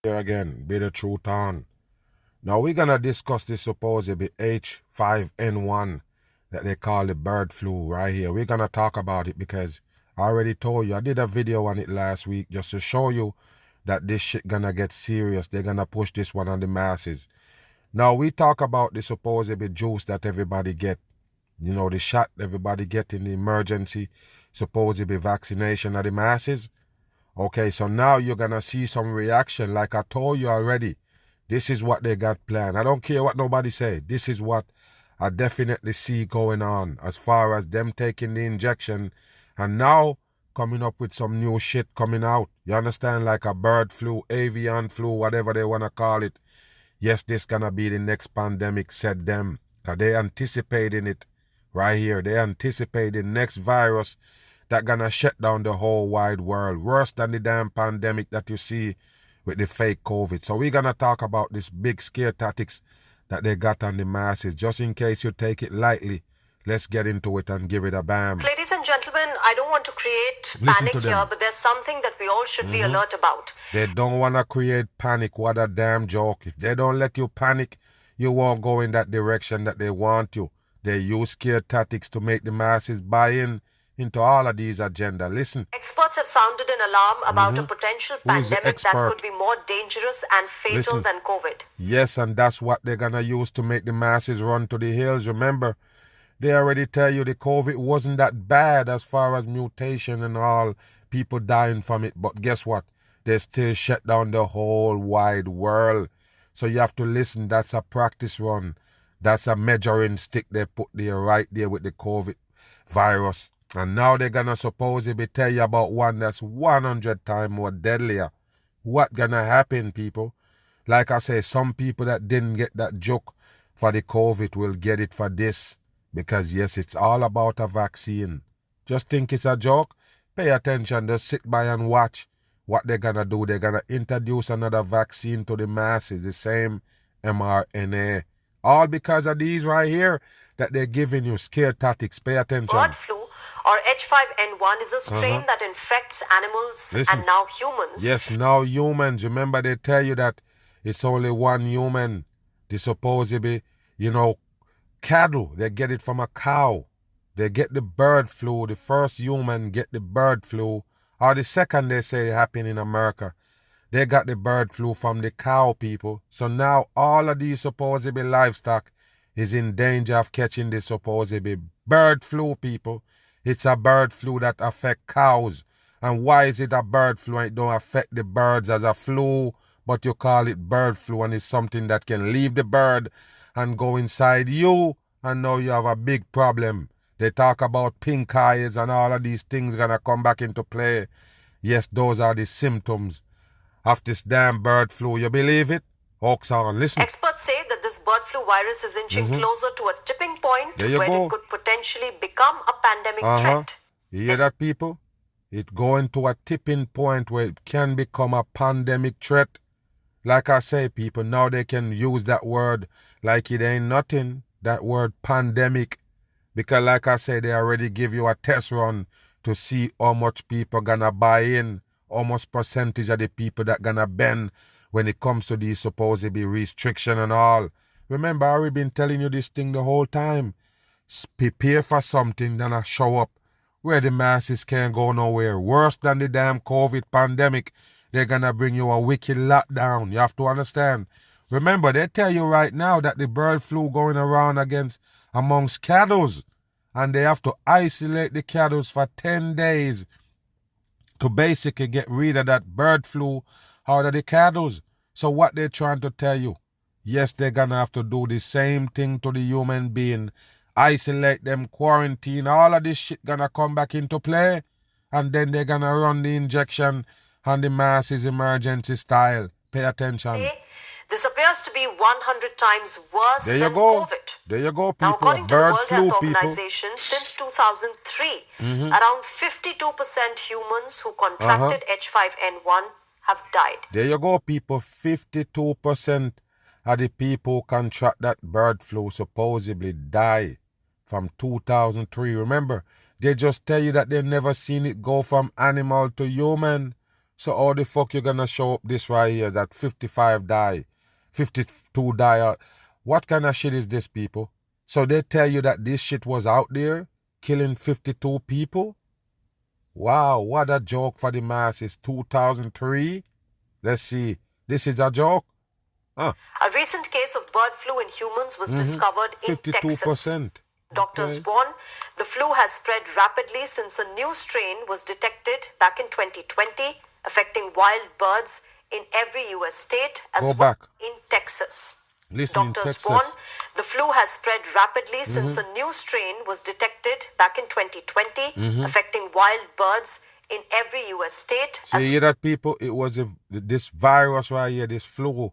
Here again, be the truth on. Now we're gonna discuss this supposed H5N1 that they call the bird flu right here. We're gonna talk about it because I already told you, I did a video on it last week just to show you that this shit gonna get serious. They're gonna push this one on the masses. Now we talk about the supposed juice that everybody get. You know, the shot everybody get in the emergency, supposed vaccination of the masses. Okay, so now you're gonna see some reaction. Like I told you already, this is what they got planned. I don't care what nobody say. This is what I definitely see going on as far as them taking the injection and now coming up with some new shit coming out. You understand? Like a bird flu, avian flu, whatever they wanna call it. Yes, this gonna be the next pandemic, said them. Cause they anticipating it right here. They anticipate the next virus that gonna shut down the whole wide world. Worse than the damn pandemic that you see with the fake COVID. So we're gonna talk about this big scare tactics that they got on the masses. Just in case you take it lightly, let's get into it and give it a bam. Ladies and gentlemen, I don't want to create panic here, but there's something that we all should be alert about. They don't wanna create panic. What a damn joke. If they don't let you panic, you won't go in that direction that they want you. They use scare tactics to make the masses buy into all of these agenda. Listen. Experts have sounded an alarm about a potential pandemic that could be more dangerous and fatal than COVID. Yes, and that's what they're gonna use to make the masses run to the hills. Remember, they already tell you the COVID wasn't that bad as far as mutation and all, people dying from it. But guess what? They still shut down the whole wide world. So you have to listen. That's a practice run. That's a measuring stick they put there right there with the COVID virus. And now they're gonna supposedly tell you about one that's 100 times more deadlier. What gonna happen, people? Like I say, some people that didn't get that joke for the COVID will get it for this. Because yes, it's all about a vaccine. Just think it's a joke? Pay attention, just sit by and watch what they're gonna do. They're gonna introduce another vaccine to the masses, the same mRNA. All because of these right here that they're giving you scare tactics. Pay attention. Bird flu or H5N1 is a strain that infects animals and now humans. Yes, now humans. Remember they tell you that it's only one human. They supposedly, cattle. They get it from a cow. They get the bird flu. The first human get the bird flu. Or the second they say it happened in America. They got the bird flu from the cow, people. So now all of these supposedly livestock is in danger of catching the supposedly bird flu, people. It's a bird flu that affect cows. And why is it a bird flu and it don't affect the birds as a flu, but you call it bird flu and it's something that can leave the bird and go inside you, and now you have a big problem. They talk about pink eyes and all of these things gonna come back into play. Yes, those are the symptoms of this damn bird flu. You believe it? Oxon, listen. Experts say that this bird flu virus is inching closer to a tipping point where it could potentially become a pandemic threat. You hear that, people? It going to a tipping point where it can become a pandemic threat. Like I say, people, now they can use that word like it ain't nothing, that word pandemic. Because like I say, they already give you a test run to see how much people gonna buy in, how much percentage of the people that gonna bend when it comes to these supposedly restriction and all. Remember, I already been telling you this thing the whole time. Prepare for something then I show up where the masses can't go nowhere. Worse than the damn COVID pandemic. They're gonna bring you a wicked lockdown. You have to understand. Remember, they tell you right now that the bird flu going around amongst cattle. And they have to isolate the cattle for 10 days to basically get rid of that bird flu out of the cattle. So what they're trying to tell you, yes, they're gonna have to do the same thing to the human being. Isolate them, quarantine, all of this shit gonna come back into play. And then they're gonna run the injection on the masses emergency style. Pay attention. This appears to be 100 times worse than COVID. There you go, people. Now, according to the World Health Organization, since 2003, around 52% humans who contracted H5N1 have died. There you go, people. 52% of the people who contract that bird flu supposedly die from 2003. Remember, they just tell you that they've never seen it go from animal to human. So how the fuck you gonna show up this right here that 55 die, 52 die? What kind of shit is this, people? So they tell you that this shit was out there killing 52 people? Wow, what a joke for the masses. 2003? Let's see. This is a joke? A recent case of bird flu in humans was discovered in 52%. Texas. Doctors warn the flu has spread rapidly since a new strain was detected back in 2020, affecting wild birds in every U.S. state as well in Texas. Listen, Doctors warn the flu has spread rapidly since a new strain was detected back in 2020, affecting wild birds in every U.S. state. So you hear that, people? It was this virus right here, this flu,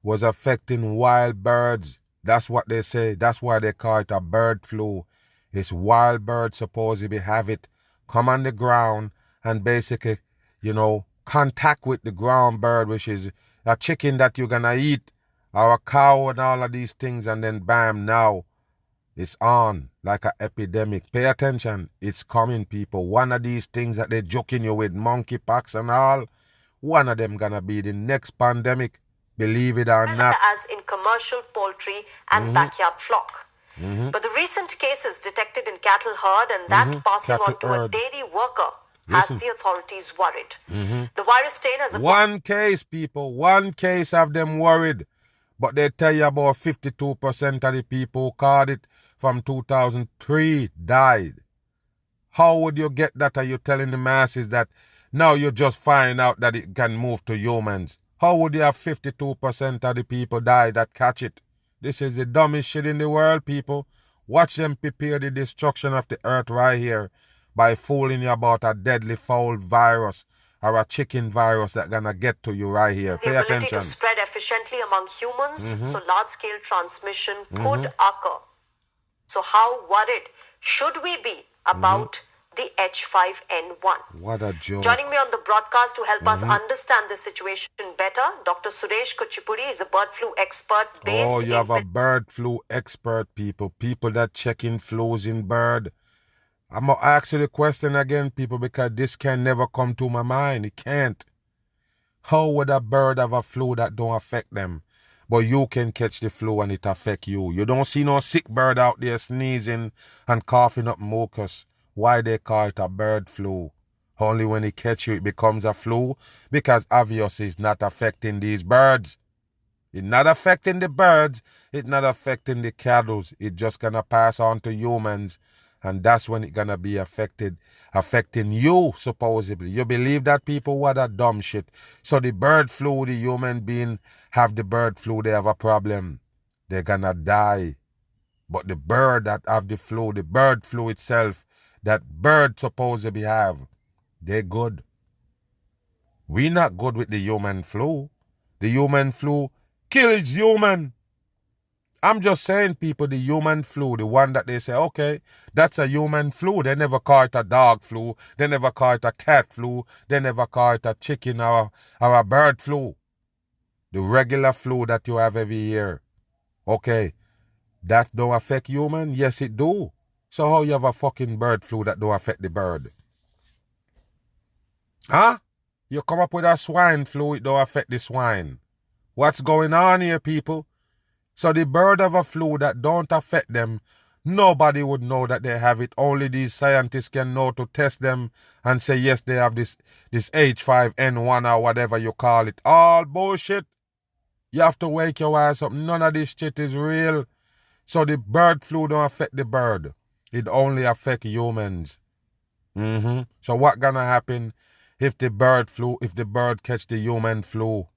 was affecting wild birds. That's what they say. That's why they call it a bird flu. It's wild birds supposedly have it, come on the ground and basically, contact with the ground bird, which is a chicken that you're gonna eat, or a cow and all of these things, and then bam, now it's on like an epidemic. Pay attention. It's coming, people. One of these things that they're joking you with, monkeypox and all, one of them gonna be the next pandemic. Believe it or not. As in commercial poultry and backyard flock. But the recent cases detected in cattle herd and that passing on to a dairy worker has the authorities worried. The virus strain has one case, people. One case of them worried. But they tell you about 52% of the people who caught it from 2003 died. How would you get that? Are you telling the masses that now you just find out that it can move to humans? How would you have 52% of the people die that catch it? This is the dumbest shit in the world, people. Watch them prepare the destruction of the earth right here by fooling you about a deadly fowl virus or a chicken virus that's gonna get to you right here. Pay attention. The ability to spread efficiently among humans, so large-scale transmission could occur. So how worried should we be about the H5N1? What a joke. Joining me on the broadcast to help us understand the situation better, Dr. Suresh Kuchipudi is a bird flu expert based you have a bird flu expert, people. People that check in flus in bird. I'm going to ask you the question again, people, because this can never come to my mind. It can't. How would a bird have a flu that don't affect them? But you can catch the flu and it affect you. You don't see no sick bird out there sneezing and coughing up mucus. Why they call it a bird flu? Only when it catch you, it becomes a flu, because obviously it's not affecting these birds. It's not affecting the birds. It's not affecting the cattle. It's just going to pass on to humans. And that's when it's going to be affecting you, supposedly. You believe that, people? What a dumb shit. So the bird flu, the human being have the bird flu, they have a problem. They're going to die. But the bird that have the flu, the bird flu itself, that bird supposedly have, they're good. We not good with the human flu. The human flu kills human. I'm just saying, people, the human flu, the one that they say, okay, that's a human flu. They never call it a dog flu. They never call it a cat flu. They never call it a chicken or a bird flu. The regular flu that you have every year. Okay, that don't affect human? Yes, it do. So how you have a fucking bird flu that don't affect the bird? Huh? You come up with a swine flu, it don't affect the swine. What's going on here, people? So the bird have a flu that don't affect them. Nobody would know that they have it. Only these scientists can know to test them and say, yes, they have this H5N1 or whatever you call it. All bullshit. You have to wake your ass up. None of this shit is real. So the bird flu don't affect the bird. It only affect humans. So what gonna happen if the bird catch the human flu?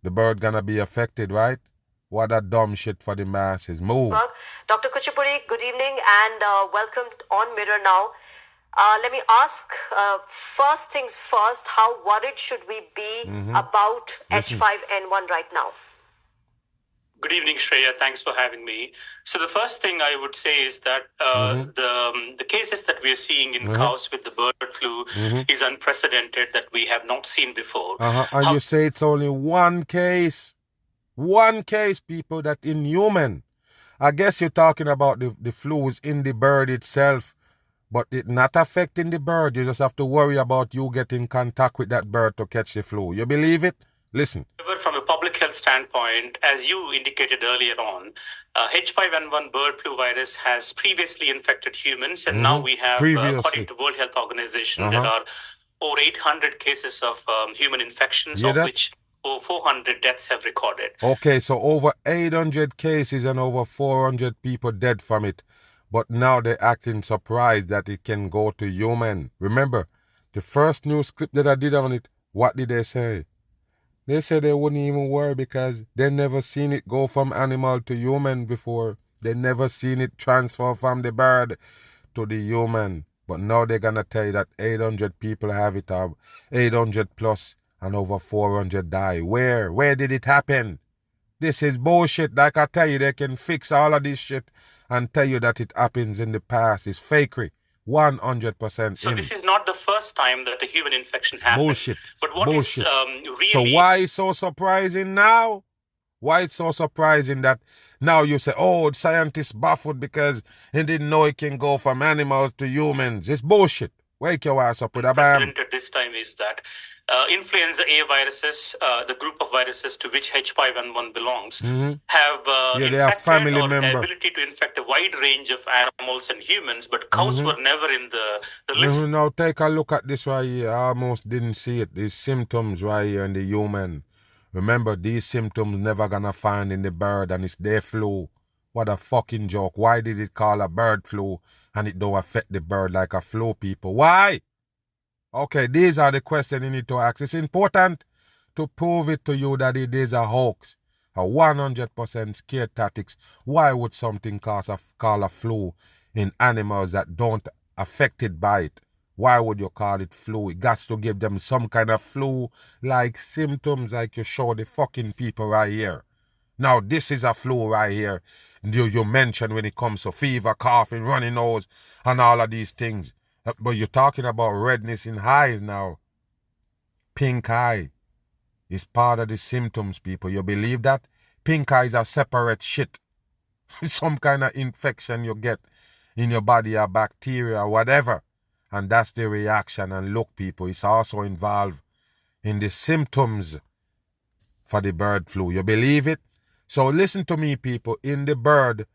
The bird gonna be affected, right? What a dumb shit for the masses. Move. Dr. Kuchipudi, good evening and welcome on Mirror Now. Let me ask, first things first, how worried should we be about H5N1 right now? Good evening, Shreya. Thanks for having me. So the first thing I would say is that the cases that we are seeing in cows with the bird flu is unprecedented, that we have not seen before. And you say it's only one case. One case, people, that in human. I guess you're talking about the flus in the bird itself. but it not affecting the bird. You just have to worry about you getting contact with that bird to catch the flu. You believe it? Listen. From a public health standpoint, as you indicated earlier on, H5N1 bird flu virus has previously infected humans, and now we have, according to World Health Organization, there are over 800 cases of human infections, of which over 400 deaths have recorded. Okay, so over 800 cases and over 400 people dead from it. But now they're acting surprised that it can go to human. Remember, the first news clip that I did on it, what did they say? They said they wouldn't even worry because they never seen it go from animal to human before. They never seen it transfer from the bird to the human. But now they're going to tell you that 800 people have it, 800 plus, and over 400 die. Where? Where did it happen? This is bullshit. Like I tell you, they can fix all of this shit and tell you that it happens in the past. It's fakery. 100%. So this is not the first time that a human infection happened. Bullshit. But what is really... So why is so surprising now? Why it's so surprising that now you say, oh, scientists baffled because they didn't know it can go from animals to humans. It's bullshit. Wake your ass up with a bam. At this time is that influenza A viruses, the group of viruses to which H5N1 belongs, have family or member. the ability to infect a wide range of animals and humans, but cows were never in the list. Now take a look at this right here. I almost didn't see it. These symptoms right here in the human. Remember, these symptoms never gonna find in the bird, and it's their flu. What a fucking joke. Why did it call a bird flu and it don't affect the bird like a flu, people? Why? Okay, these are the questions you need to ask. It's important to prove it to you that it is a hoax, a 100% scare tactics. Why would something call a flu in animals that don't affected by it? Why would you call it flu? It got to give them some kind of flu-like symptoms like you show the fucking people right here. Now, this is a flu right here. You mentioned when it comes to fever, coughing, runny nose, and all of these things. But you're talking about redness in eyes now. Pink eye is part of the symptoms, people. You believe that? Pink eye is a separate shit. Some kind of infection you get in your body, or bacteria, or whatever. And that's the reaction. And look, people, it's also involved in the symptoms for the bird flu. You believe it? So listen to me, people. In the bird,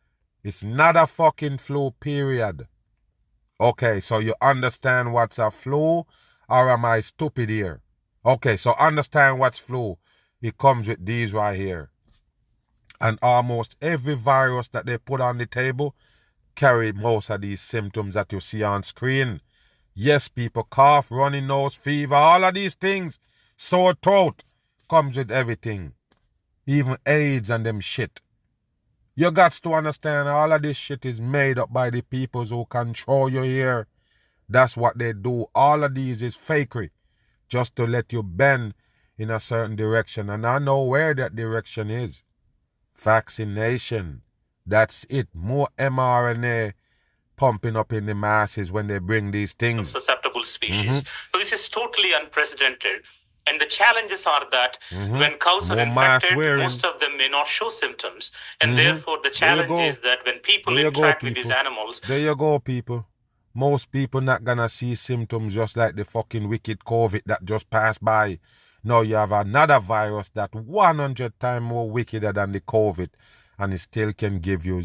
it's not a fucking flu, period. Okay, so you understand what's a flu, or am I stupid here? Okay, so understand what's flu. It comes with these right here. And almost every virus that they put on the table carry most of these symptoms that you see on screen. Yes, people, cough, runny nose, fever, all of these things. Sore throat comes with everything. Even AIDS and them shit. You got to understand all of this shit is made up by the peoples who control you here. That's what they do. All of these is fakery. Just to let you bend in a certain direction. And I know where that direction is. Vaccination. That's it. More mRNA pumping up in the masses when they bring these things. Susceptible species. So this is totally unprecedented. And the challenges are that when cows are infected, most of them may not show symptoms. And therefore, the challenge is that when people interact with these animals... There you go, people. Most people not gonna see symptoms just like the fucking wicked COVID that just passed by. Now you have another virus that 100 times more wickeder than the COVID. And it still can give you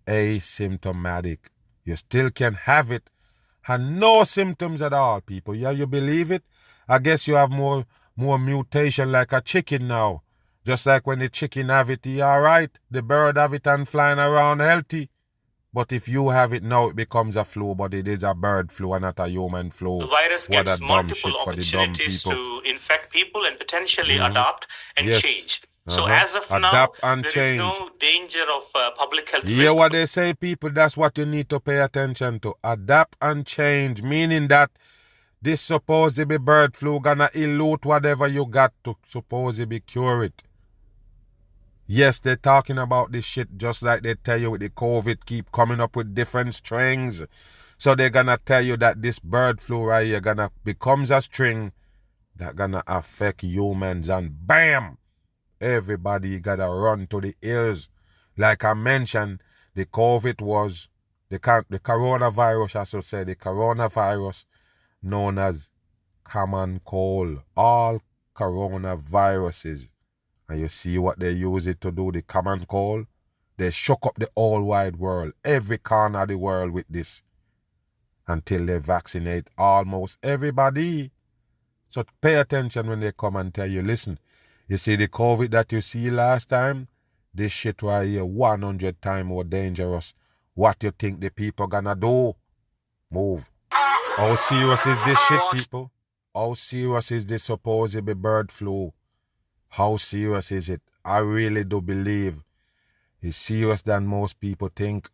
asymptomatic. You still can have it and no symptoms at all, people. Yeah, you believe it? I guess you have more mutation like a chicken now. Just like when the chicken have it, alright. The bird have it and flying around healthy. But if you have it now, it becomes a flu, but it is a bird flu and not a human flu. The virus gets multiple opportunities to infect people and potentially adapt and change. So as of now, there is no danger of public health risk. Yeah, what they say, people, that's what you need to pay attention to. Adapt and change, meaning that this supposedly bird flu gonna elude whatever you got to supposedly cure it. Yes, they're talking about this shit just like they tell you with the COVID, keep coming up with different strings. So they're gonna tell you that this bird flu right here gonna becomes a string that gonna affect humans, and bam! Everybody gotta run to the hills. Like I mentioned, the COVID was The coronavirus, I should say, the coronavirus known as common cold. All coronaviruses. And you see what they use it to do, the common cold? They shook up the whole wide world, every corner of the world with this. Until they vaccinate almost everybody. So pay attention when they come and tell you, listen, you see the COVID that you see last time? This shit right here 100 times more dangerous. What you think the people gonna do? Move. How serious is this shit, people? How serious is this supposed bird flu? How serious is it? I really do believe it's serious than most people think.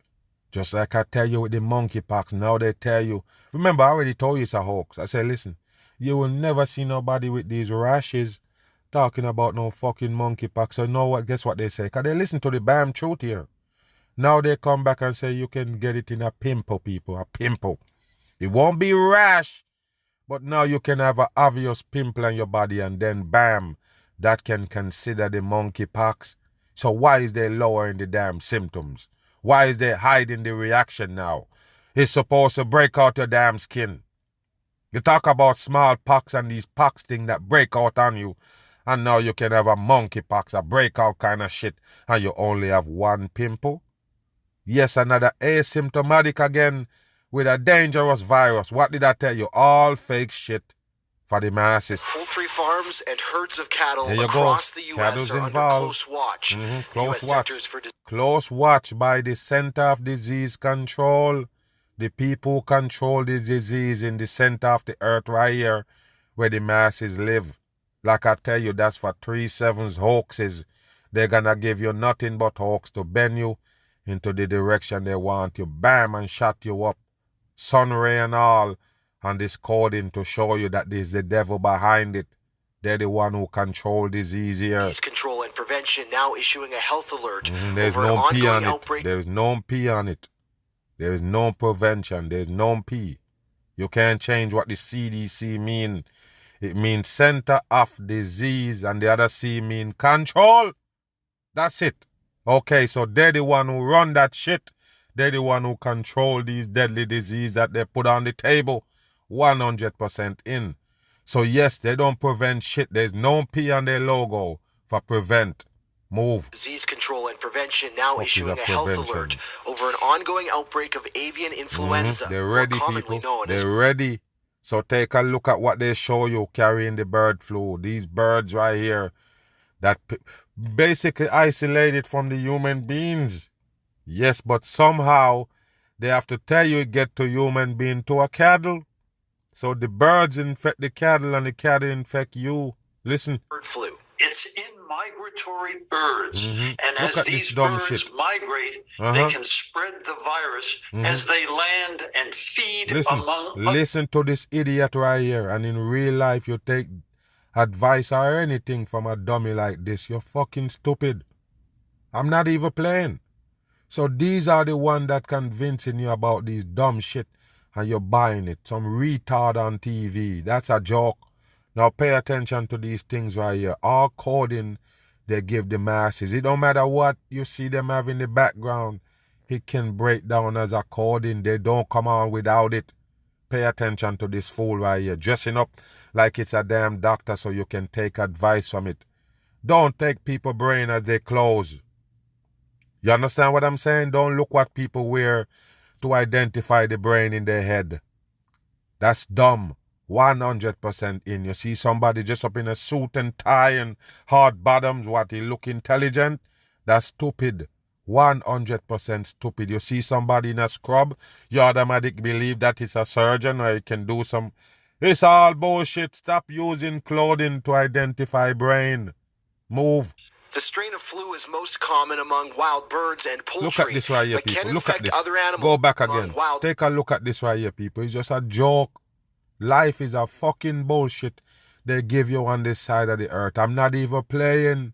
Just like I tell you with the monkeypox, now they tell you. Remember, I already told you it's a hoax. I said, listen, you will never see nobody with these rashes talking about no fucking monkeypox. So you know what? Guess what they say? Because they listen to the damn truth here. Now they come back and say you can get it in a pimple, people. A pimple. It won't be rash, but now you can have an obvious pimple on your body and then bam, that can consider the monkeypox. So why is they lowering the damn symptoms? Why is they hiding the reaction now? It's supposed to break out your damn skin. You talk about smallpox and these pox things that break out on you, and now you can have a monkeypox, a breakout kind of shit, and you only have one pimple? Yes, another asymptomatic again with a dangerous virus. What did I tell you? All fake shit for the masses. Poultry farms and herds of cattle across the U.S. are under close watch. Close watch by the Center of Disease Control. The people who control the disease in the center of the earth right here where the masses live. Like I tell you, that's for 3/7 hoaxes. They're gonna give you nothing but hoax to bend you into the direction they want you. Bam, and shut you up. Sun ray and all. And this coding to show you that there's the devil behind it. They're the one who control disease here. Disease control and prevention now issuing a health alert there's over no an P on ongoing outbreak. There's no P on it. There is no prevention. There's no P. You can't change what the CDC mean. It means Center of Disease, and the other C mean control. That's it. Okay, so they're the one who run that shit. They're the one who control these deadly disease that they put on the table. 100% in. So yes, they don't prevent shit. There's no P on their logo for prevent. Move. Disease control and prevention now issuing a health alert over an ongoing outbreak of avian influenza. They're ready, commonly people. Known as They're ready. So take a look at what they show you carrying the bird flu. These birds right here that basically isolated from the human beings. Yes, but somehow they have to tell you it get to human being to a cattle. So the birds infect the cattle and the cattle infect you. Listen. Bird flu. It's in migratory birds. And as these birds migrate, they can spread the virus as they land and feed among... Listen to this idiot right here. And in real life, you take advice or anything from a dummy like this, you're fucking stupid. I'm not even playing. So these are the ones that convincing you about these dumb shit and you're buying it. Some retard on TV. That's a joke. Now pay attention to these things right here. All coding they give the masses. It don't matter what you see them have in the background. It can break down as a coding. They don't come on without it. Pay attention to this fool right here. Dressing up like it's a damn doctor so you can take advice from it. Don't take people's brain as their clothes. You understand what I'm saying? Don't look what people wear to identify the brain in their head. That's dumb. 100% in. You see somebody just up in a suit and tie and hard bottoms, what, he look intelligent? That's stupid. 100% stupid. You see somebody in a scrub, you automatically believe that it's a surgeon or he can do some... It's all bullshit. Stop using clothing to identify brain. Move. The strain of flu is most common among wild birds and poultry. Look at this right here, people. Look at this. Other animals. Go back again. Take a look at this right here, people. It's just a joke. Life is a fucking bullshit they give you on this side of the earth. I'm not even playing.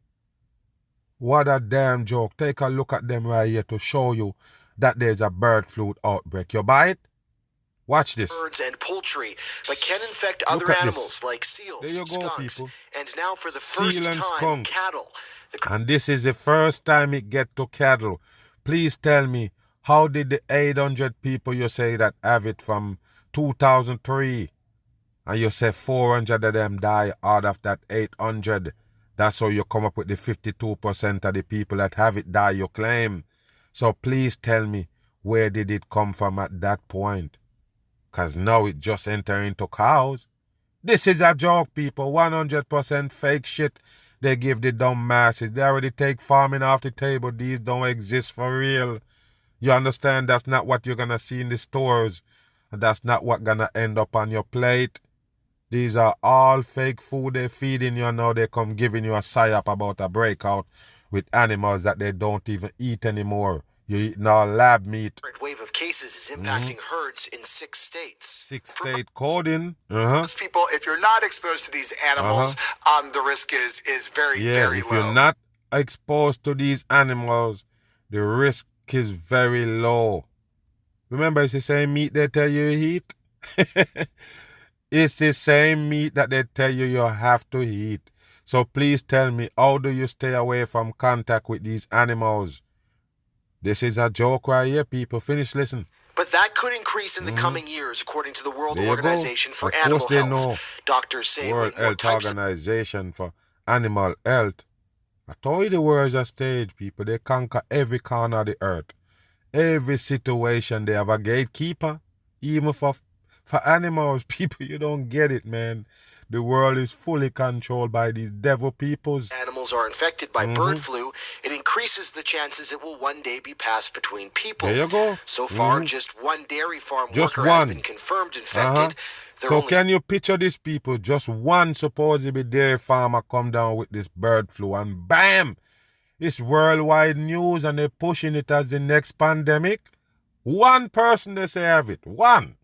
What a damn joke. Take a look at them right here to show you that there's a bird flu outbreak. You buy it? Watch this. Birds and poultry, but can infect other animals like seals, skunks, and now for the first time, cattle. And this is the first time it get to cattle. Please tell me, How did the 800 people you say that have it from 2003, and you say 400 of them die out of that 800? That's how you come up with the 52% of the people that have it die, you claim. So please tell me, where did it come from at that point? Because now it just enter into cows. This is a joke, people. 100% fake shit they give the dumb masses. They already take farming off the table. These don't exist for real. You understand? That's not what you're going to see in the stores. And that's not what's going to end up on your plate. These are all fake food they're feeding you now. They come giving you a psyop about a breakout with animals that they don't even eat anymore. You're eating all lab meat. Wave of cases is impacting herds in 6 states. 6-state coding. Most people, if you're not exposed to these animals, the risk is very, very if low. you're not exposed to these animals, the risk is very low. Remember, it's the same meat they tell you eat. It's the same meat that they tell you have to eat. So please tell me, how do you stay away from contact with these animals? This is a joke right here, people. Finish listen. But that could increase in the coming years, according to the World Organization for Animal Health. Doctors say World Health Organization for Animal Health. I told you the world's a stage, people. They conquer every corner of the earth. Every situation, they have a gatekeeper. Even for animals, people, you don't get it, man. The world is fully controlled by these devil peoples. Animals are infected by bird flu. It increases the chances it will one day be passed between people. There you go. So far, just one dairy farm worker has been confirmed infected. So can you picture these people? Just one supposedly dairy farmer come down with this bird flu and bam! It's worldwide news and they're pushing it as the next pandemic. One person they say have it. One.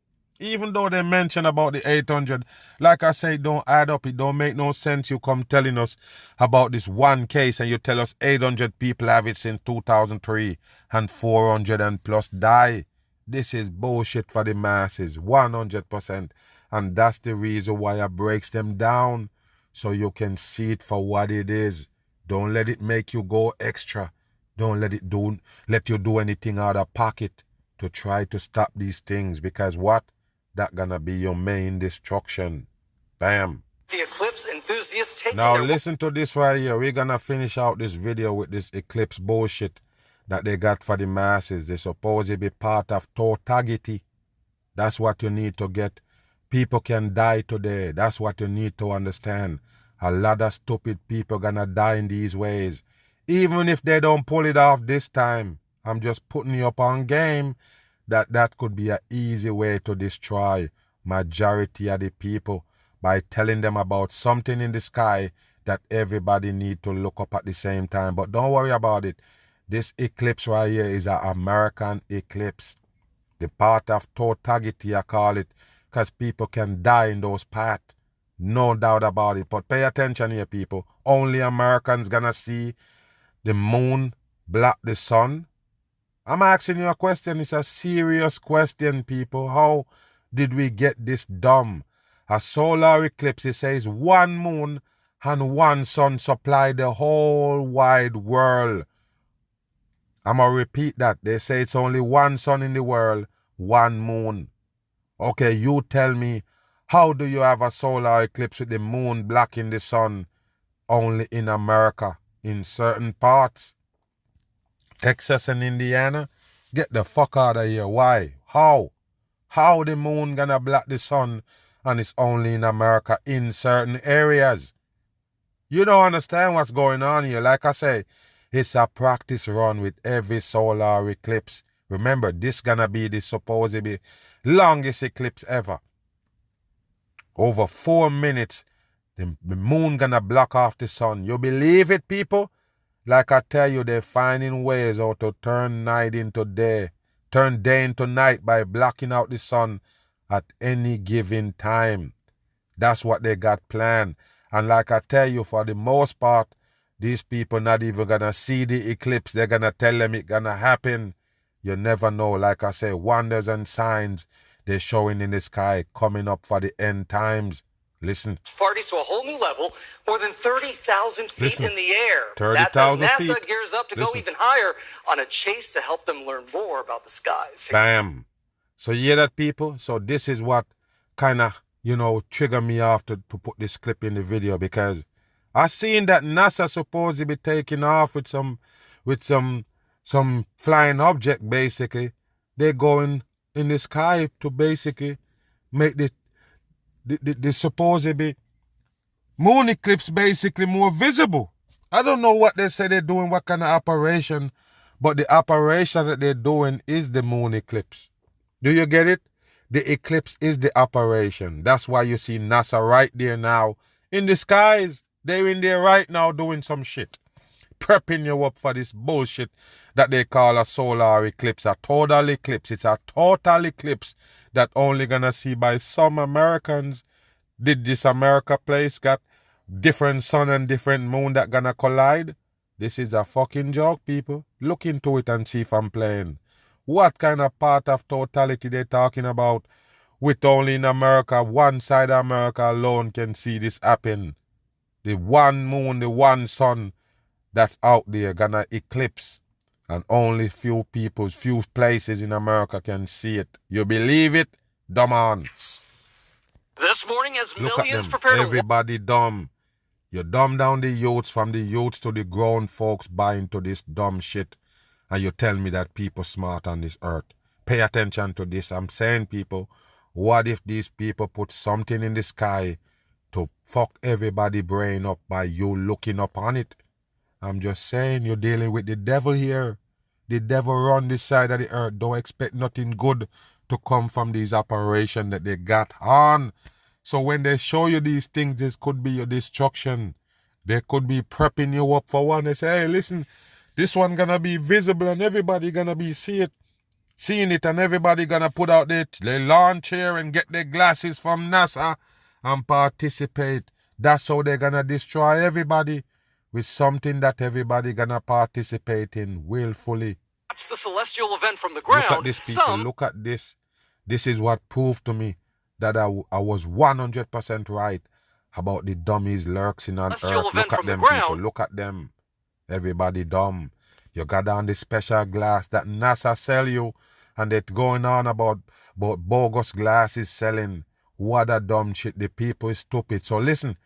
Even though they mention about the 800, like I say, it don't add up. It don't make no sense. You come telling us about this one case and you tell us 800 people have it since 2003 and 400 and plus die. This is bullshit for the masses, 100%. And that's the reason why I breaks them down, so you can see it for what it is. Don't let it make you go extra. Don't let you do anything out of pocket to try to stop these things, because what? That gonna be your main destruction. Bam. The eclipse enthusiasts taking Now listen to this right here. We're gonna finish out this video with this eclipse bullshit that they got for the masses. They supposed to be part of totality. That's what you need to get. People can die today. That's what you need to understand. A lot of stupid people gonna die in these ways. Even if they don't pull it off this time. I'm just putting you up on game. That could be an easy way to destroy majority of the people by telling them about something in the sky that everybody need to look up at the same time. But don't worry about it. This eclipse right here is an American eclipse. The part of totality, I call it, because people can die in those parts. No doubt about it. But pay attention here, people. Only Americans gonna see the moon block the sun. I'm asking you a question. It's a serious question, people. How did we get this dumb? A solar eclipse, it says one moon and one sun supply the whole wide world. I'm going to repeat that. They say it's only one sun in the world, one moon. Okay, you tell me, how do you have a solar eclipse with the moon blocking the sun only in America, in certain parts? Texas and Indiana, get the fuck out of here. Why? How? How the moon gonna block the sun and it's only in America in certain areas? You don't understand what's going on here. Like I say, it's a practice run with every solar eclipse. Remember, this gonna be the supposedly longest eclipse ever. Over 4 minutes, the moon gonna block off the sun. You believe it, people? Like I tell you, they're finding ways how to turn night into day, turn day into night by blocking out the sun at any given time. That's what they got planned. And like I tell you, for the most part, these people not even gonna see the eclipse. They're gonna tell them it's gonna happen. You never know. Like I say, wonders and signs they're showing in the sky coming up for the end times. Listen. Parties to a whole new level, more than 30,000 feet in the air. 30,000 That's as NASA feet. gears up to go even higher on a chase to help them learn more about the skies. Bam. So you hear that, people? So this is what kind of, trigger me off to put this clip in the video, because I seen that NASA supposed to be taking off with some flying object, basically. They're going in the sky to basically make the supposed be moon eclipse basically more visible. I don't know what they say they're doing, what kind of operation, but the operation that they're doing is the moon eclipse. Do you get it? The eclipse is the operation. That's why you see NASA right there now in the skies. They're in there right now doing some shit, prepping you up for this bullshit that they call a solar eclipse, a total eclipse. It's a total eclipse that only gonna see by some Americans. Did this America place got different sun and different moon that gonna collide? This is a fucking joke, people. Look into it and see if I'm playing. What kind of part of totality they talking about? With only in America, one side of America alone can see this happen. The one moon, the one sun that's out there gonna eclipse, and only few places in America can see it. You believe it? Dumb on. This morning, as Look millions at them. prepare to Everybody dumb. You dumb down the youths, from the youths to the grown folks buying to this dumb shit, and you tell me that people smart on this earth. Pay attention to this. I'm saying, people, what if these people put something in the sky to fuck everybody brain up by you looking up on it? I'm just saying, you're dealing with the devil here. The devil run this side of the earth. Don't expect nothing good to come from these operations that they got on. So when they show you these things, this could be your destruction. They could be prepping you up for one. They say, hey, listen, this one gonna be visible and everybody gonna be seeing it, and everybody gonna put out their lawn chair and get their glasses from NASA and participate. That's how they're gonna destroy everybody, with something that everybody gonna participate in willfully. watch the celestial event from the ground. Look at this, people. Look at this. This is what proved to me that I was 100% right about the dummies lurking on Earth. Look at them, people. Look at them. Everybody dumb. You got on the special glass that NASA sell you, and they're going on about bogus glasses selling. What a dumb shit. The people is stupid. So listen,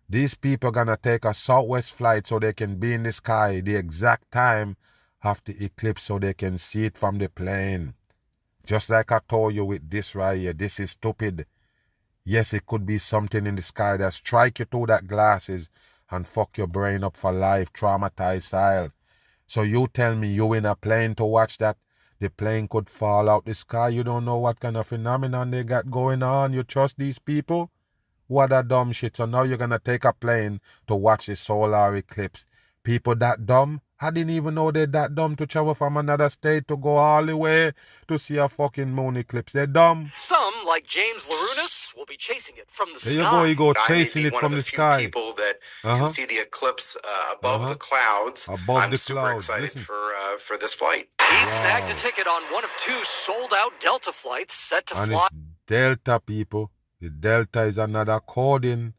these people gonna take a Southwest flight so they can be in the sky the exact time of the eclipse so they can see it from the plane. Just like I told you with this right here, this is stupid. Yes, it could be something in the sky that strike you through that glasses and fuck your brain up for life, traumatized style. So you tell me you in a plane to watch that, the plane could fall out the sky. You don't know what kind of phenomenon they got going on. You trust these people? What a dumb shit. So now you're going to take a plane to watch the solar eclipse. People that dumb? I didn't even know they're that dumb to travel from another state to go all the way to see a fucking moon eclipse. They're dumb. Some, like James Larunas, will be chasing it from the sky. There you go, chasing it from the sky. People that can see the eclipse above the clouds. I'm super excited for this flight. He snagged a ticket on one of 2 sold-out Delta flights set to fly. It's Delta, people. The Delta is another coding.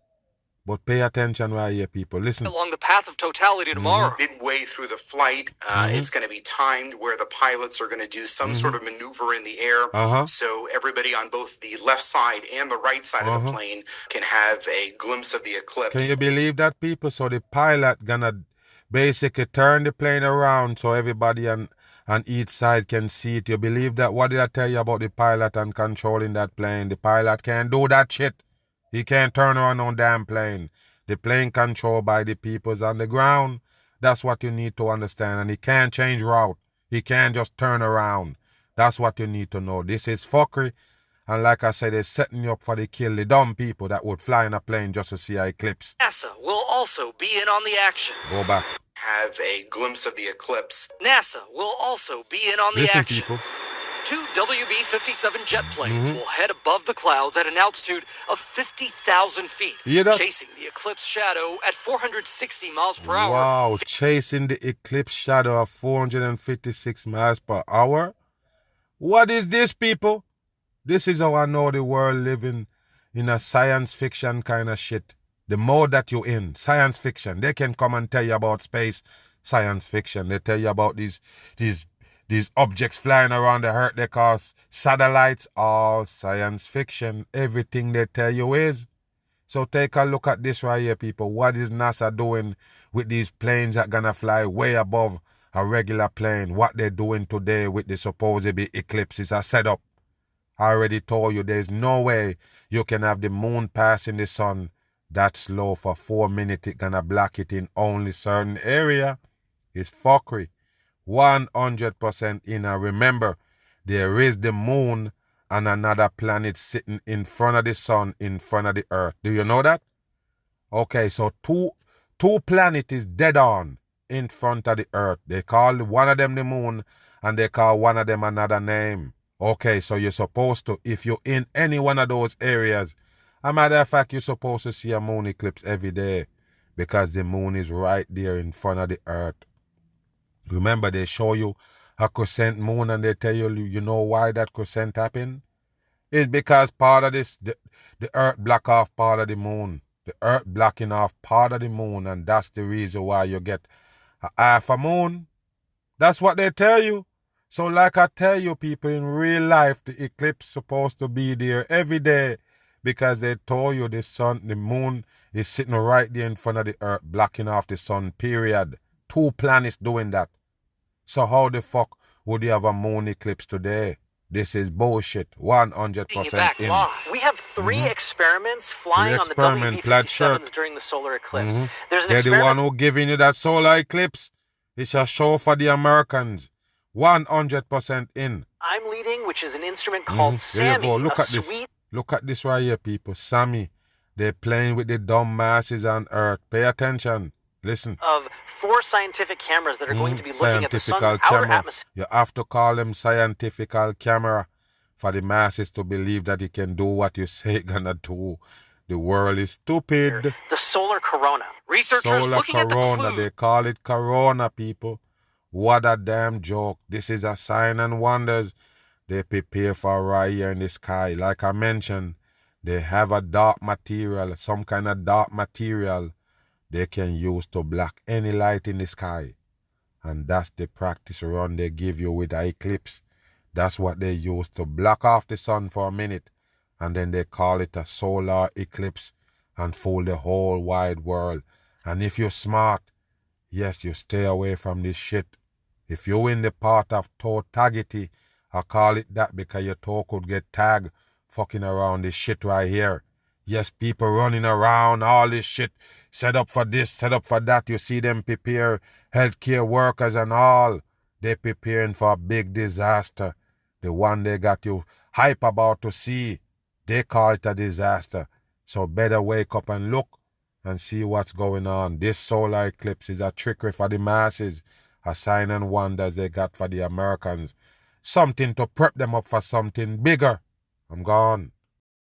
But pay attention right here, people. Listen. Along the path of totality tomorrow. Midway through the flight, it's going to be timed where the pilots are going to do some sort of maneuver in the air. So everybody on both the left side and the right side of the plane can have a glimpse of the eclipse. Can you believe that, people? So the pilot gonna basically turn the plane around so everybody on each side can see it. You believe that? What did I tell you about the pilot and controlling that plane? The pilot can't do that shit. He can't turn around on damn plane. The plane controlled by the peoples on the ground. That's what you need to understand. And he can't change route. He can't just turn around. That's what you need to know. This is fuckery. And like I said, they're setting you up for the kill the dumb people that would fly in a plane just to see an eclipse. NASA will also be in on the action. Go back. Have a glimpse of the eclipse. NASA will also be in on the action. People. 2 WB-57 jet planes will head above the clouds at an altitude of 50,000 feet, chasing the eclipse shadow at 460 miles per hour. Wow, chasing the eclipse shadow at 456 miles per hour? What is this, people? This is how I know the world living in a science fiction kind of shit, the more that you're in science fiction, they can come and tell you about space science fiction. They tell you about these objects flying around the earth they call satellites, all science fiction. Everything they tell you is. So take a look at this right here, people. What is NASA doing with these planes that gonna fly way above a regular plane? What they're doing today with the supposed eclipse is a setup. I already told you there's no way you can have the moon passing the sun that slow for 4 minutes. It's gonna block it in only certain area. It's fuckery. 100% in. And remember, there is the moon and another planet sitting in front of the sun, in front of the earth. Do you know that? Okay, so two planets is dead on in front of the earth. They call one of them the moon and they call one of them another name. Okay, so you're supposed to, if you're in any one of those areas, as a matter of fact, you're supposed to see a moon eclipse every day because the moon is right there in front of the earth. Remember, they show you a crescent moon and they tell you, you know why that crescent happened? It's because part of this, the earth block off part of the moon. The earth blocking off part of the moon, and that's the reason why you get a half a moon. That's what they tell you. So like I tell you, people, in real life, the eclipse supposed to be there every day because they told you the moon is sitting right there in front of the earth, blocking off the sun, period. 2 planets doing that. So how the fuck would you have a moon eclipse today? This is bullshit. 100% in. We have 3 experiments flying on the WB-57s during the solar eclipse. There's an They're the one who giving you that solar eclipse. It's a show for the Americans. 100% in. I'm leading, which is an instrument called There SAMI. you go. Look at this. Look at this right here, people. SAMI. They're playing with the dumb masses on Earth. Pay attention. Listen. Of 4 scientific cameras that are going to be looking at the sun's outer atmosphere. You have to call them scientific camera for the masses to believe that it can do what you say it's gonna do. The world is stupid. The solar corona. Researchers looking at the clue. They call it corona, people. What a damn joke. This is a sign and wonders they prepare for right here in the sky. Like I mentioned, they have a dark material, some kind of dark material they can use to block any light in the sky. And that's the practice run they give you with an eclipse. That's what they use to block off the sun for a minute. And then they call it a solar eclipse and fool the whole wide world. And if you're smart, yes, you stay away from this shit. If you're in the part of toe taggity, I call it that because your toe could get tagged fucking around this shit right here. Yes, people running around, all this shit, set up for this, set up for that. You see them prepare healthcare workers and all. They're preparing for a big disaster. The one they got you hype about to see, they call it a disaster. So better wake up and look and see what's going on. This solar eclipse is a trickery for the masses, a sign and wonders they got for the Americans. Something to prep them up for something bigger. I'm gone.